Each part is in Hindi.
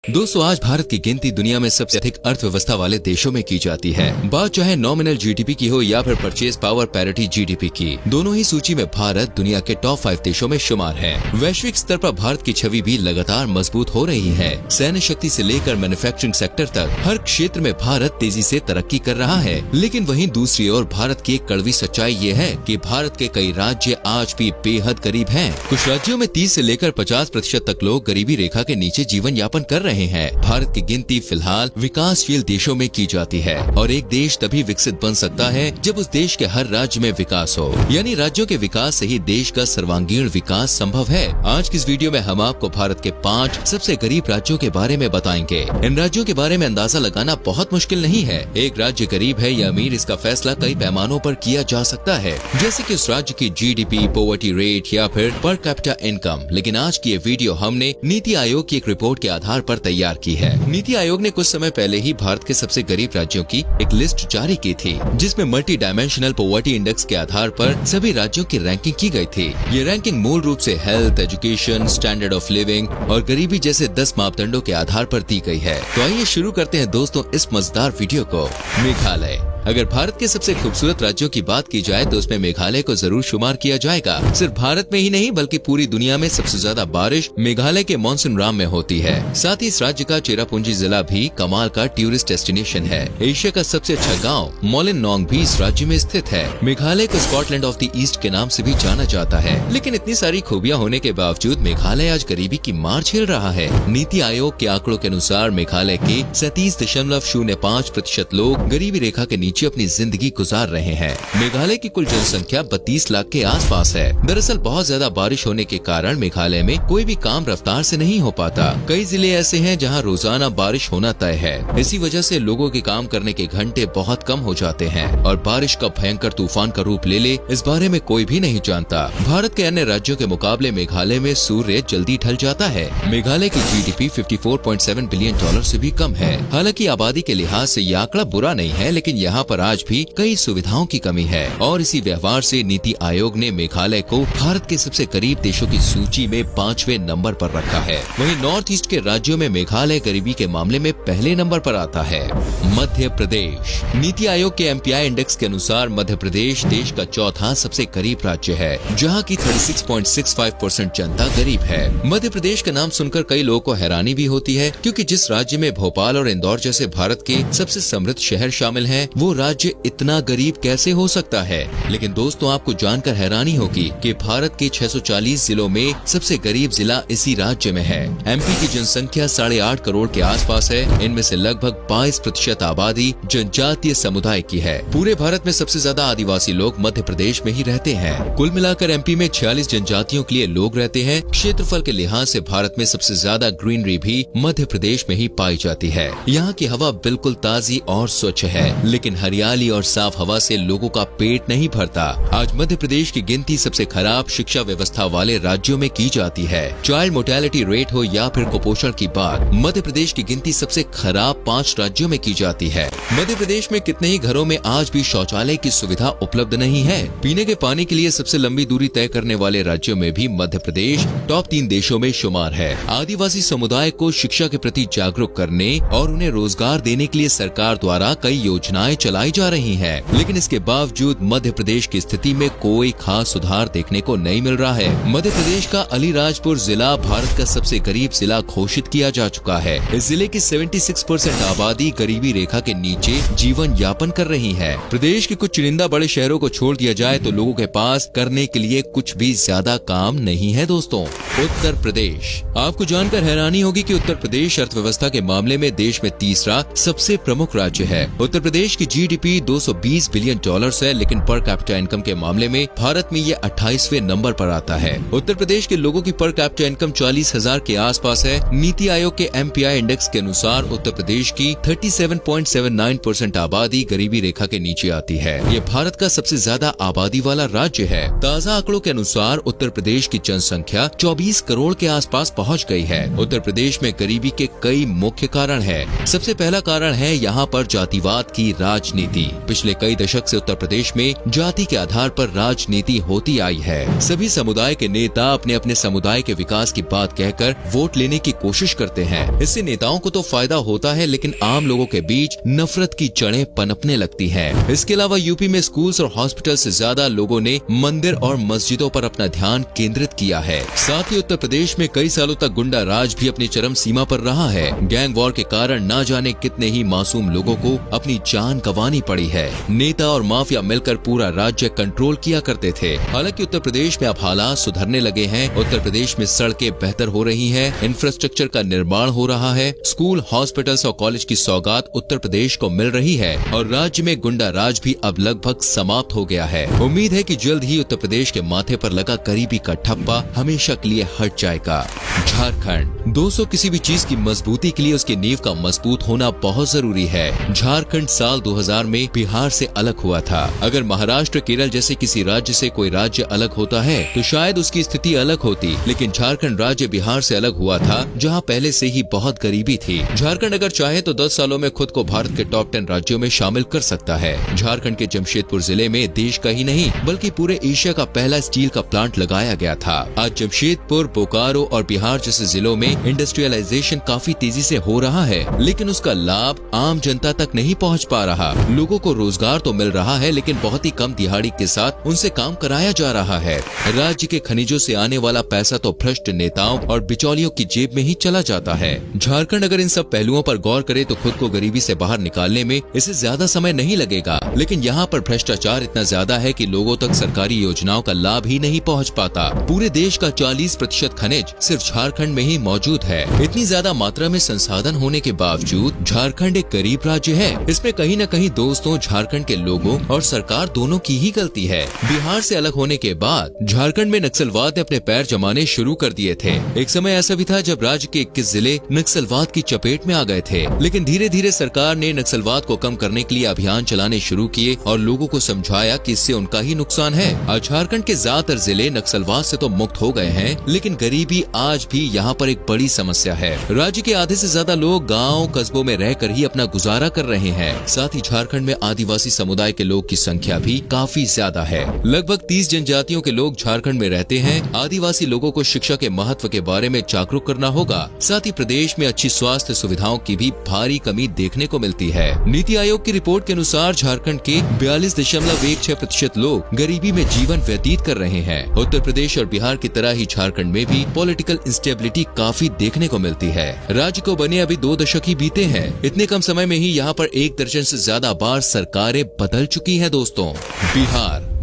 दोस्तों, आज भारत की गिनती दुनिया में सबसे अधिक अर्थव्यवस्था वाले देशों में की जाती है। बात चाहे नॉमिनल जीडीपी की हो या फिर परचेज पावर पैरिटी जीडीपी की, दोनों ही सूची में भारत दुनिया के टॉप 5 देशों में शुमार है। वैश्विक स्तर पर भारत की छवि भी लगातार मजबूत हो रही है। सैन्य शक्ति से लेकर मैन्युफैक्चरिंग सेक्टर तक हर क्षेत्र में भारत तेजी से तरक्की कर रहा है। लेकिन वहीं दूसरी ओर भारत की एक कड़वी सच्चाई ये है कि भारत के कई राज्य आज भी बेहद गरीब हैं। कुछ राज्यों में 30 से लेकर 50% तक लोग गरीबी रेखा के नीचे जीवन यापन कर रहे हैं। भारत की गिनती फिलहाल विकासशील देशों में की जाती है और एक देश तभी विकसित बन सकता है जब उस देश के हर राज्य में विकास हो, यानी राज्यों के विकास से ही देश का सर्वांगीण विकास संभव है। आज की इस वीडियो में हम आपको भारत के 5 सबसे गरीब राज्यों के बारे में बताएंगे। इन राज्यों के बारे में अंदाजा लगाना बहुत मुश्किल नहीं है। एक राज्य गरीब है या अमीर, इसका फैसला कई पैमानों पर किया जा सकता है, जैसे कि उस राज्य की जीडीपी, पॉवर्टी रेट या फिर पर कैपिटा इनकम। लेकिन आज की ये वीडियो हमने नीति आयोग की एक रिपोर्ट के आधार पर तैयार की है। नीति आयोग ने कुछ समय पहले ही भारत के सबसे गरीब राज्यों की एक लिस्ट जारी की थी, जिसमें मल्टी डायमेंशनल पॉवर्टी इंडेक्स के आधार पर सभी राज्यों की रैंकिंग की गई थी। ये रैंकिंग मूल रूप से health, education, standard of living और गरीबी जैसे 10 मापदंडों के आधार पर दी गई है। तो आइए शुरू करते हैं दोस्तों इस मजेदार वीडियो को। मेघालय। अगर भारत के सबसे खूबसूरत राज्यों की बात की जाए तो उसमें मेघालय को जरूर शुमार किया जाएगा। सिर्फ भारत में ही नहीं बल्कि पूरी दुनिया में सबसे ज्यादा बारिश मेघालय के मॉनसून में होती है। साथ ही इस राज्य का चेरापूंजी जिला भी कमाल का टूरिस्ट डेस्टिनेशन है। एशिया का सबसे अच्छा गांव मोलिनोंग भी इस राज्य में स्थित है। मेघालय को स्कॉटलैंड ऑफ द ईस्ट के नाम से भी जाना जाता है। लेकिन इतनी सारी खूबियां होने के बावजूद मेघालय आज गरीबी की मार झेल रहा है। नीति आयोग के आंकड़ों के अनुसार मेघालय के 37.05% लोग गरीबी रेखा के नीचे अपनी जिंदगी गुजार रहे हैं। मेघालय की कुल जनसंख्या 32 लाख के आसपास है। दरअसल बहुत ज्यादा बारिश होने के कारण मेघालय में कोई भी काम रफ्तार से नहीं हो पाता। कई जिले ऐसे हैं जहां रोजाना बारिश होना तय है। इसी वजह से लोगों के काम करने के घंटे बहुत कम हो जाते हैं और बारिश कब भयंकर तूफान का रूप ले ले इस बारे में कोई भी नहीं जानता। भारत के अन्य राज्यों के मुकाबले मेघालय में सूर्य जल्दी ढल जाता है। मेघालय की जीडीपी $54.7 बिलियन से भी कम है। हालांकि आबादी के लिहाज से यह आंकड़ा बुरा नहीं है, लेकिन यहाँ पर आज भी कई सुविधाओं की कमी है और इसी व्यवहार से नीति आयोग ने मेघालय को भारत के सबसे गरीब देशों की सूची में 5वें नंबर पर रखा है। वहीं नॉर्थ ईस्ट के राज्यों में मेघालय गरीबी के मामले में पहले नंबर पर आता है। मध्य प्रदेश। नीति आयोग के एमपीआई इंडेक्स के अनुसार मध्य प्रदेश देश का चौथा सबसे गरीब राज्य है, जहाँ की 36.65% जनता गरीब है। मध्य प्रदेश का नाम सुनकर कई लोगों को हैरानी भी होती है, क्योंकि जिस राज्य में भोपाल और इंदौर जैसे भारत के सबसे समृद्ध शहर शामिल हैं, वो राज्य इतना गरीब कैसे हो सकता है। लेकिन दोस्तों, आपको जानकर हैरानी होगी कि भारत के 640 जिलों में सबसे गरीब जिला इसी राज्य में है। एमपी की जनसंख्या 8.5 करोड़ के आसपास है। इनमें से लगभग 22% आबादी जनजातीय समुदाय की है। पूरे भारत में सबसे ज्यादा आदिवासी लोग मध्य प्रदेश में ही रहते हैं। कुल मिलाकर एमपी में 46 जनजातियों के लिए लोग रहते हैं। क्षेत्रफल के लिहाज से भारत में सबसे ज्यादा ग्रीनरी भी मध्य प्रदेश में ही पाई जाती है। यहाँ की हवा बिल्कुल ताजी और स्वच्छ है, लेकिन हरियाली और साफ हवा से लोगों का पेट नहीं भरता। आज मध्य प्रदेश की गिनती सबसे खराब शिक्षा व्यवस्था वाले राज्यों में की जाती है। चाइल्ड मोर्टेलिटी रेट हो या फिर कुपोषण की बात, मध्य प्रदेश की गिनती सबसे खराब 5 राज्यों में की जाती है। मध्य प्रदेश में कितने ही घरों में आज भी शौचालय की सुविधा उपलब्ध नहीं है। पीने के पानी के लिए सबसे लंबी दूरी तय करने वाले राज्यों में भी मध्य प्रदेश टॉप 3 देशों में शुमार है। आदिवासी समुदाय को शिक्षा के प्रति जागरूक करने और उन्हें रोजगार देने के लिए सरकार द्वारा कई योजनाएं चलाई जा रही हैं। लेकिन इसके बावजूद मध्य प्रदेश की स्थिति में कोई खास सुधार देखने को नहीं मिल रहा है। मध्य प्रदेश का अलीराजपुर जिला भारत का सबसे गरीब जिला घोषित किया जा चुका है। इस जिले की 76% आबादी गरीबी रेखा के नीचे जीवन यापन कर रही है। प्रदेश के कुछ चुनिंदा बड़े शहरों को छोड़ दिया जाए तो लोगों के पास करने के लिए कुछ भी ज्यादा काम नहीं है। दोस्तों, उत्तर प्रदेश। आपको जानकर हैरानी होगी कि उत्तर प्रदेश अर्थव्यवस्था के मामले में देश में तीसरा सबसे प्रमुख राज्य है। उत्तर प्रदेश की जीडीपी $220 बिलियन है, लेकिन पर कैपिटा इनकम के मामले में भारत में ये 28वें नंबर पर आता है। उत्तर प्रदेश के लोगों की पर कैपिटा इनकम 40,000 के आसपास है। नीति आयोग के एमपीआई इंडेक्स के अनुसार उत्तर प्रदेश की 37.79% आबादी गरीबी रेखा के नीचे आती है। ये भारत का सबसे ज्यादा आबादी वाला राज्य है। ताज़ा आंकड़ों के अनुसार उत्तर प्रदेश की जनसंख्या 24 करोड़ के आसपास पहुँच गई है। उत्तर प्रदेश में गरीबी के कई मुख्य कारण है। सबसे पहला कारण है यहाँ पर जातिवाद की राज राजनीति। पिछले कई दशक से उत्तर प्रदेश में जाति के आधार पर राजनीति होती आई है। सभी समुदाय के नेता अपने अपने समुदाय के विकास की बात कहकर वोट लेने की कोशिश करते हैं। इससे नेताओं को तो फायदा होता है, लेकिन आम लोगों के बीच नफरत की जड़ें पनपने लगती हैं। इसके अलावा यूपी में स्कूल्स और हॉस्पिटल से ज्यादा लोगों ने मंदिर और मस्जिदों पर अपना ध्यान केंद्रित किया है। साथ ही उत्तर प्रदेश में कई सालों तक गुंडा राज भी अपनी चरम सीमा पर रहा है। गैंग वॉर के कारण न जाने कितने ही मासूम लोगों को अपनी जान गंवानी पड़ी है। नेता और माफिया मिलकर पूरा राज्य कंट्रोल किया करते थे। हालांकि उत्तर प्रदेश में अब हालात सुधरने लगे हैं। उत्तर प्रदेश में सड़कें बेहतर हो रही हैं, इंफ्रास्ट्रक्चर का निर्माण हो रहा है, स्कूल, हॉस्पिटल्स और कॉलेज की सौगात उत्तर प्रदेश को मिल रही है और राज्य में गुंडा राज भी अब लगभग समाप्त हो गया है। उम्मीद है कि जल्द ही उत्तर प्रदेश के माथे पर लगा गरीबी का ठप्पा हमेशा के लिए हट जाएगा। झारखंड दोस्तों, किसी भी चीज की मजबूती के लिए उसकी नींव का मजबूत होना बहुत जरूरी है। झारखंड साल 2000 में बिहार से अलग हुआ था। अगर महाराष्ट्र, केरल जैसे किसी राज्य से कोई राज्य अलग होता है तो शायद उसकी स्थिति अलग होती, लेकिन झारखंड राज्य बिहार से अलग हुआ था, जहां पहले से ही बहुत गरीबी थी। झारखंड अगर चाहे तो 10 सालों में खुद को भारत के टॉप 10 राज्यों में शामिल कर सकता है। झारखंड के जमशेदपुर जिले में देश का ही नहीं बल्कि पूरे एशिया का पहला स्टील का प्लांट लगाया गया था। आज जमशेदपुर, बोकारो और बिहार जैसे जिलों में इंडस्ट्रियलाइजेशन काफी तेजी से हो रहा है, लेकिन उसका लाभ आम जनता तक नहीं पहुंच पा रहा। लोगों को रोजगार तो मिल रहा है, लेकिन बहुत ही कम दिहाड़ी के साथ उनसे काम कराया जा रहा है। राज्य के खनिजों से आने वाला पैसा तो भ्रष्ट नेताओं और बिचौलियों की जेब में ही चला जाता है। झारखंड अगर इन सब पहलुओं पर गौर करे तो खुद को गरीबी से बाहर निकालने में इसे ज्यादा समय नहीं लगेगा, लेकिन यहाँ पर भ्रष्टाचार इतना ज्यादा है कि लोगों तक सरकारी योजनाओं का लाभ ही नहीं पहुँच पाता। पूरे देश का 40% खनिज सिर्फ झारखंड में ही मौजूद है। इतनी ज्यादा मात्रा में संसाधन होने के बावजूद झारखंड एक गरीब राज्य है। इसमें कहीं न कहीं दोस्तों झारखंड के लोगों और सरकार दोनों की ही गलती है। बिहार से अलग होने के बाद झारखंड में नक्सलवाद ने अपने पैर जमाने शुरू कर दिए थे। एक समय ऐसा भी था जब राज्य के 21 जिले नक्सलवाद की चपेट में आ गए थे, लेकिन धीरे धीरे सरकार ने नक्सलवाद को कम करने के लिए अभियान चलाने शुरू किए और लोगों को समझाया कि इससे उनका ही नुकसान है। आज झारखंड के ज्यादातर जिले नक्सलवाद से तो मुक्त हो गए हैं, लेकिन गरीबी आज भी यहाँ पर एक बड़ी समस्या है। राज्य के आधे से ज्यादा लोग गाँव कस्बों में रहकर ही अपना गुजारा कर रहे हैं। साथ ही झारखंड में आदिवासी समुदाय के लोग की संख्या भी काफी ज्यादा है। लगभग 30 जनजातियों के लोग झारखंड में रहते हैं। आदिवासी लोगों को शिक्षा के महत्व के बारे में जागरूक करना होगा। साथ ही प्रदेश में अच्छी स्वास्थ्य सुविधाओं की भी भारी कमी देखने को मिलती है। नीति आयोग की रिपोर्ट के अनुसार झारखंड के 42.16% लोग गरीबी में जीवन व्यतीत कर रहे हैं। उत्तर प्रदेश और बिहार की तरह ही झारखंड में भी पॉलिटिकल इंस्टेबिलिटी काफी देखने को मिलती है। राज्य को बने अभी 2 दशक ही बीते हैं। इतने कम समय में ही यहाँ पर 1 दर्जन से ज्यादा बार सरकारें बदल चुकी हैं।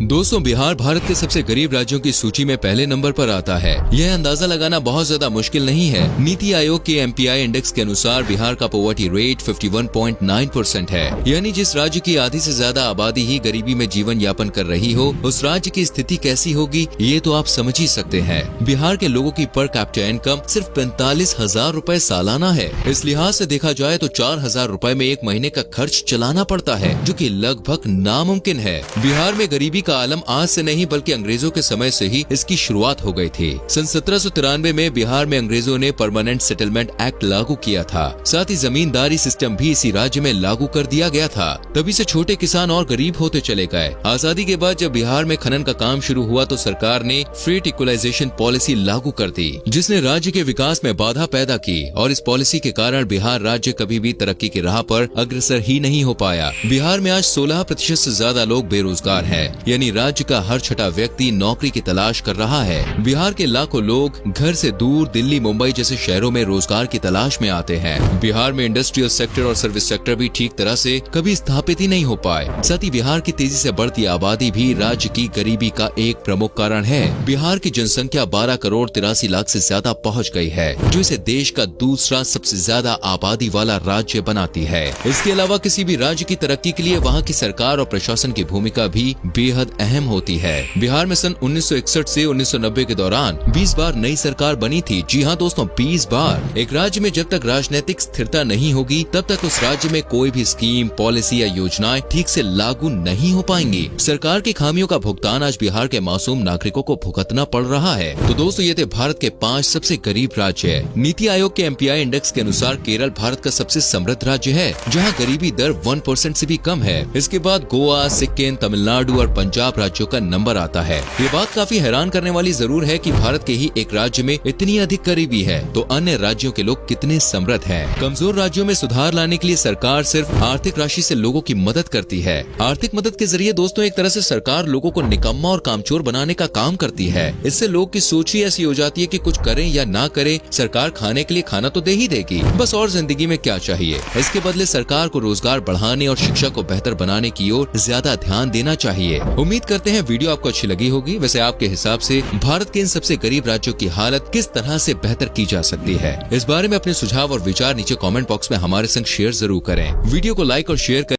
दोस्तों बिहार भारत के सबसे गरीब राज्यों की सूची में पहले नंबर पर आता है। यह अंदाजा लगाना बहुत ज्यादा मुश्किल नहीं है। नीति आयोग के MPI इंडेक्स के अनुसार बिहार का पॉवर्टी रेट 51.9% है, यानी जिस राज्य की आधी से ज्यादा आबादी ही गरीबी में जीवन यापन कर रही हो, उस राज्य की स्थिति कैसी होगी ये तो आप समझ ही सकते हैं। बिहार के लोगों की पर कैपिटा इनकम सिर्फ 45,000 रूपए सालाना है। इस लिहाज से देखा जाए तो 4,000 रूपए में एक महीने का खर्च चलाना पड़ता है, जो कि लगभग नामुमकिन है। बिहार में गरीबी का आलम आज से नहीं बल्कि अंग्रेजों के समय से ही इसकी शुरुआत हो गई थी। सन 1793 में बिहार में अंग्रेजों ने परमानेंट सेटलमेंट एक्ट लागू किया था। साथ ही जमींदारी सिस्टम भी इसी राज्य में लागू कर दिया गया था। तभी से छोटे किसान और गरीब होते चले गए। आजादी के बाद जब बिहार में खनन का काम शुरू हुआ तो सरकार ने फ्रेट इक्वलाइजेशन पॉलिसी लागू कर दी, जिसने राज्य के विकास में बाधा पैदा की और इस पॉलिसी के कारण बिहार राज्य कभी भी तरक्की की राह पर अग्रसर ही नहीं हो पाया। बिहार में आज 16% से ज्यादा लोग बेरोजगार हैं, यानी राज्य का हर छठा व्यक्ति नौकरी की तलाश कर रहा है। बिहार के लाखों लोग घर से दूर दिल्ली, मुंबई जैसे शहरों में रोजगार की तलाश में आते हैं। बिहार में इंडस्ट्रियल सेक्टर और सर्विस सेक्टर भी ठीक तरह से कभी स्थापित ही नहीं हो पाए। साथ ही बिहार की तेजी से बढ़ती आबादी भी राज्य की गरीबी का एक प्रमुख कारण है। बिहार की जनसंख्या 12 करोड़ 83 लाख से ज्यादा पहुँच गई है, जो इसे देश का दूसरा सबसे ज्यादा आबादी वाला राज्य बनाती है। इसके अलावा किसी भी राज्य की तरक्की के लिए वहाँ की सरकार और प्रशासन की भूमिका भी बेहद बेहद अहम होती है। बिहार में सन 1961 से 1990 के दौरान 20 बार नई सरकार बनी थी। जी हाँ दोस्तों, 20 बार। एक राज्य में जब तक राजनीतिक स्थिरता नहीं होगी तब तक उस राज्य में कोई भी स्कीम, पॉलिसी या योजनाएं ठीक से लागू नहीं हो पाएंगी। सरकार की खामियों का भुगतान आज बिहार के मासूम नागरिकों को भुगतना पड़ रहा है। तो दोस्तों, ये थे भारत के 5 सबसे गरीब राज्य। नीति आयोग के MPI इंडेक्स के अनुसार केरल भारत का सबसे समृद्ध राज्य है, जहां गरीबी दर 1% से भी कम है। इसके बाद गोवा, सिक्किम, तमिलनाडु और पंजाब राज्यों का नंबर आता है। ये बात काफी हैरान करने वाली जरूर है कि भारत के ही एक राज्य में इतनी अधिक गरीबी है, तो अन्य राज्यों के लोग कितने समृद्ध हैं। कमजोर राज्यों में सुधार लाने के लिए सरकार सिर्फ आर्थिक राशि से लोगों की मदद करती है। आर्थिक मदद के जरिए दोस्तों एक तरह से सरकार लोगों को निकम्मा और कामचोर बनाने का काम करती है। इससे लोग की सोच ही ऐसी हो जाती है कि कुछ करें या ना करें, सरकार खाने के लिए खाना तो दे ही देगी, बस और जिंदगी में क्या चाहिए। इसके बदले सरकार को रोजगार बढ़ाने और शिक्षा को बेहतर बनाने की ओर ज्यादा ध्यान देना चाहिए। उम्मीद करते हैं वीडियो आपको अच्छी लगी होगी। वैसे आपके हिसाब से भारत के इन सबसे गरीब राज्यों की हालत किस तरह से बेहतर की जा सकती है, इस बारे में अपने सुझाव और विचार नीचे कमेंट बॉक्स में हमारे संग शेयर जरूर करें। वीडियो को लाइक और शेयर करें।